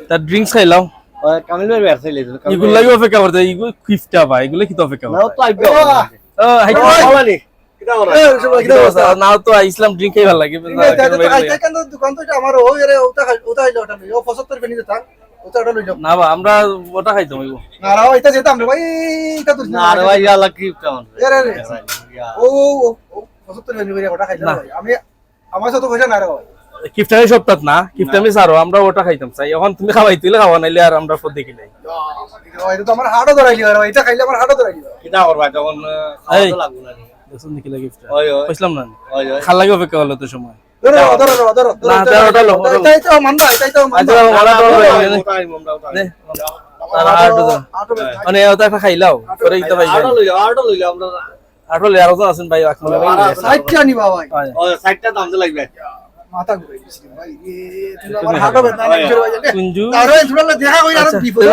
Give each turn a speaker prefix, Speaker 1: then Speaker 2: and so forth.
Speaker 1: তার ড্রিঙ্কস খাইলাও
Speaker 2: কামিল ভাই বেরছাইলে
Speaker 1: এগুলো লাগি অপেক্ষা করতে এগুলো কিফটা ভাই এগুলো কি তো অপেক্ষা
Speaker 2: না
Speaker 1: করতে
Speaker 2: তো আইবে
Speaker 1: ও হাই
Speaker 2: বলানি কিটা বলা
Speaker 1: নাও তো ইসলাম ড্রিঙ্ক খাই ভালো লাগে
Speaker 3: দোকান তো আমার ও এর ওটা হইলো ওটা লই ও 75 বেনি দিতা ওটা ওটা লইলো
Speaker 1: না বা আমরা ওটা খাইতাম এগো
Speaker 3: না রাও এটা যেতাম রে ভাই এটা তো
Speaker 2: না রে ভাই আল্লাহ কিপটা
Speaker 3: এরে ও 75 বেনি করে ওটা খাইতাম ভাই আমি আমার সাথে পয়সা না রে ভাই
Speaker 1: কিফটামি সপ্তাহ না কিফটামি সারো আমরা ওটা খাইতাম চাই এখন তুমি খাওয়াইতিলে খাওয়া নাইলে আর আমরা পর দেখি নাই
Speaker 3: এটা তো আমার হাড়ও ধরাইলি ভাই এটা খাইলে আমার হাড়ও ধরাইলি
Speaker 2: কিটা করবা তখন খাওয়া তো লাগবে না
Speaker 1: দেখুন নিকি লাগে গিফট
Speaker 2: ওই ওই
Speaker 1: কইছিলাম না
Speaker 2: ওই ওই
Speaker 1: খাল লাগে অপেক্ষা হলো তো সময়
Speaker 3: ধরো ধরো ধরো
Speaker 1: না ওটা লো
Speaker 3: এটাই তো মানবা এটাই তো
Speaker 1: আচ্ছা
Speaker 3: মানবা
Speaker 1: মারা দাও
Speaker 2: ওটাই আমরা
Speaker 1: দে তারা আটো দাও মানে ওটা একটা খাইলাও পরে ইতা ভাই
Speaker 2: আটো লইলে আমরা
Speaker 1: আটো লে আর আছেন ভাই আকমল ভাই
Speaker 3: সাইডটা নিবা ভাই
Speaker 2: ও সাইডটা দাম তো লাগবে
Speaker 3: মাথা ঘুরে গেছি ভাই এ তুমি আমার হাড়ও ব্যথা না ভাই
Speaker 1: কুঞ্জু
Speaker 3: আরে তোরা দেখা কই আর বিপদ